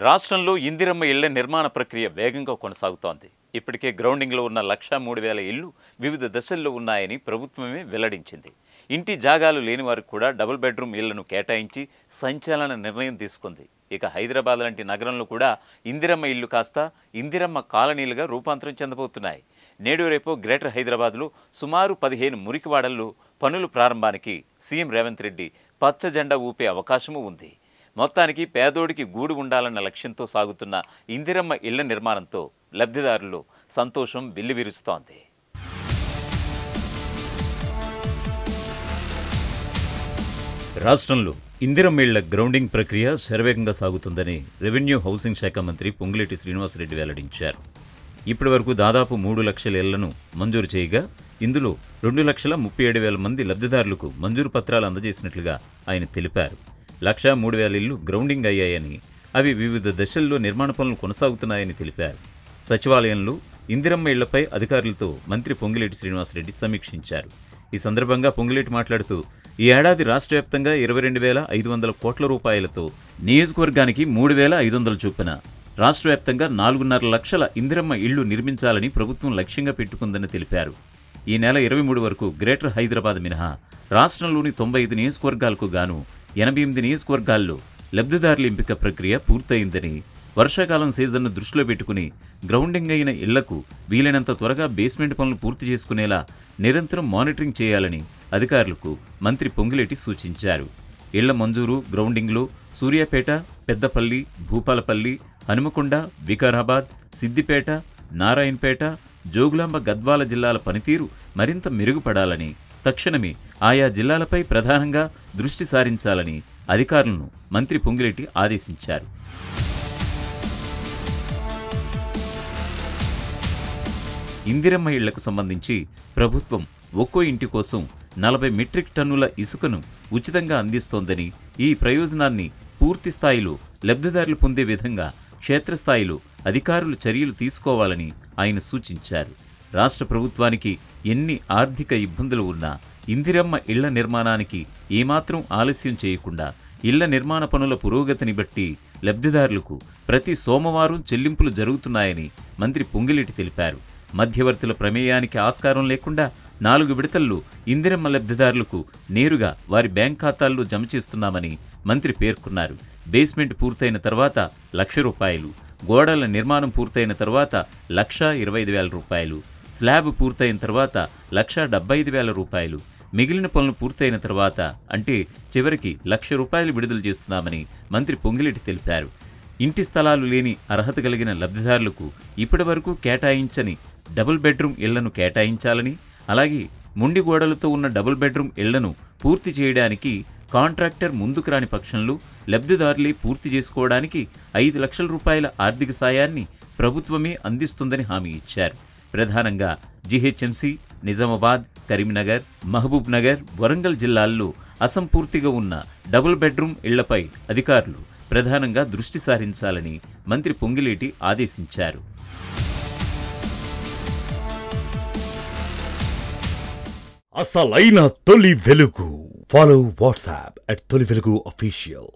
రాష్ట్రంలో ఇందిరమ్మ ఇళ్ల నిర్మాణ ప్రక్రియ వేగంగా కొనసాగుతోంది. ఇప్పటికే గ్రౌండింగ్లో ఉన్న 1,03,000 ఇళ్లు వివిధ దశల్లో ఉన్నాయని ప్రభుత్వమే వెల్లడించింది. ఇంటి జాగాలు లేని వారికి కూడా డబుల్ బెడ్రూమ్ ఇళ్లను కేటాయించి సంచలన నిర్ణయం తీసుకుంది. ఇక హైదరాబాద్ లాంటి నగరంలో కూడా ఇందిరమ్మ ఇళ్లు కాస్త ఇందిరమ్మ కాలనీలుగా రూపాంతరం చెందబోతున్నాయి. నేడు రేపు గ్రేటర్ హైదరాబాద్లో సుమారు 15 మురికివాడల్లో పనుల ప్రారంభానికి సీఎం రేవంత్ రెడ్డి పచ్చ జెండా ఊపే అవకాశమూ ఉంది. మొత్తానికి పేదోడికి గూడు ఉండాలన్న లక్ష్యంతో సాగుతున్న ఇందిరమ్మ ఇళ్ల నిర్మాణంతో లబ్ధిదారుల్లో సంతోషం వెల్లివిరుస్తోంది. రాష్ట్రంలో ఇందిరమ్మ ఇళ్ల గ్రౌండింగ్ ప్రక్రియ శరవేగంగా సాగుతుందని రెవెన్యూ హౌసింగ్ శాఖ మంత్రి పొంగులేటి శ్రీనివాసరెడ్డి వెల్లడించారు. ఇప్పటి వరకు దాదాపు 3 లక్షల ఇళ్లను మంజూరు చేయగా ఇందులో 2,37,000 మంది లబ్ధిదారులకు మంజూరు పత్రాలు అందజేసినట్లుగా ఆయన తెలిపారు. 1,03,000 ఇళ్లు గ్రౌండింగ్ అయ్యాయని, అవి వివిధ దశల్లో నిర్మాణ పనులు కొనసాగుతున్నాయని తెలిపారు. సచివాలయంలో ఇందిరమ్మ ఇళ్లపై అధికారులతో మంత్రి పొంగులేటి శ్రీనివాసరెడ్డి సమీక్షించారు. ఈ సందర్భంగా పొంగులేటి మాట్లాడుతూ, ఈ ఏడాది రాష్ట్ర వ్యాప్తంగా 22,500 కోట్ల రూపాయలతో నియోజకవర్గానికి 3,500 చొప్పున రాష్ట్ర వ్యాప్తంగా 4.5 లక్షల ఇందిరమ్మ ఇళ్లు నిర్మించాలని ప్రభుత్వం లక్ష్యంగా పెట్టుకుందని తెలిపారు. ఈ నెల 23 వరకు గ్రేటర్ హైదరాబాద్ మినహా రాష్ట్రంలోని 95 నియోజకవర్గాలకు గాను 88 నియోజకవర్గాల్లో లబ్ధిదారుల ఎంపిక ప్రక్రియ పూర్తయిందని, వర్షాకాలం సీజన్ను దృష్టిలో పెట్టుకుని గ్రౌండింగ్ అయిన ఇళ్లకు వీలైనంత త్వరగా బేస్మెంట్ పనులు పూర్తి చేసుకునేలా నిరంతరం మానిటరింగ్ చేయాలని అధికారులకు మంత్రి పొంగులేటి సూచించారు. ఇళ్ల మంజూరు గ్రౌండింగ్లో సూర్యాపేట, పెద్దపల్లి, భూపాలపల్లి, హనుమకొండ, వికారాబాద్, సిద్దిపేట, నారాయణపేట, జోగులాంబ, గద్వాల జిల్లాల పనితీరు మరింత మెరుగుపడాలని, తక్షణమే ఆయా జిల్లాలపై ప్రధానంగా దృష్టి సారించాలని అధికారులను మంత్రి పొంగులేటి ఆదేశించారు. ఇందిరమ్మ ఇళ్లకు సంబంధించి ప్రభుత్వం ఒక్కో ఇంటి కోసం 40 మెట్రిక్ టన్నుల ఇసుకను ఉచితంగా అందిస్తోందని, ఈ ప్రయోజనాన్ని పూర్తి స్థాయిలో లబ్ధిదారులు పొందే విధంగా క్షేత్రస్థాయిలో అధికారులు చర్యలు తీసుకోవాలని ఆయన సూచించారు. రాష్ట్ర ప్రభుత్వానికి ఎన్ని ఆర్థిక ఇబ్బందులు ఉన్నా ఇందిరమ్మ ఇళ్ల నిర్మాణానికి ఏమాత్రం ఆలస్యం చేయకుండా ఇళ్ల నిర్మాణ పనుల పురోగతిని బట్టి లబ్ధిదారులకు ప్రతి సోమవారం చెల్లింపులు జరుగుతున్నాయని మంత్రి పొంగులేటి తెలిపారు. మధ్యవర్తుల ప్రమేయానికి ఆస్కారం లేకుండా 4 విడతల్లో ఇందిరమ్మ లబ్ధిదారులకు నేరుగా వారి బ్యాంక్ ఖాతాల్లో జమ చేస్తున్నామని మంత్రి పేర్కొన్నారు. బేస్మెంట్ పూర్తయిన తర్వాత ₹1,00,000, గోడల నిర్మాణం పూర్తయిన తర్వాత ₹1,25,000, స్లాబ్ పూర్తయిన తర్వాత ₹1,75,000, మిగిలిన పనులు పూర్తయిన తర్వాత అంటే చివరికి ₹1,00,000 విడుదల చేస్తున్నామని మంత్రి పొంగులేటి తెలిపారు. ఇంటి స్థలాలు లేని అర్హత కలిగిన లబ్ధిదారులకు ఇప్పటి వరకు కేటాయించని డబుల్ బెడ్రూమ్ ఇళ్లను కేటాయించాలని, అలాగే మొండి గోడలతో ఉన్న డబుల్ బెడ్రూమ్ ఇళ్లను పూర్తి చేయడానికి కాంట్రాక్టర్ ముందుకు రాని పక్షంలో లబ్ధిదారులే పూర్తి చేసుకోవడానికి ₹5 లక్షల ఆర్థిక సాయాన్ని ప్రభుత్వమే అందిస్తుందని హామీ ఇచ్చారు. ప్రధానంగా జీహెచ్ఎంసీ, నిజామాబాద్, కరీంనగర్, మహబూబ్ నగర్, వరంగల్ జిల్లాల్లో అసంపూర్తిగా ఉన్న డబుల్ బెడ్రూమ్ ఇళ్లపై అధికారులు ప్రధానంగా దృష్టి సారించాలని మంత్రి పొంగులేటి ఆదేశించారు. అసలైన తొలి వెలుగు. ఫాలో వాట్సాప్ @తొలి వెలుగు official.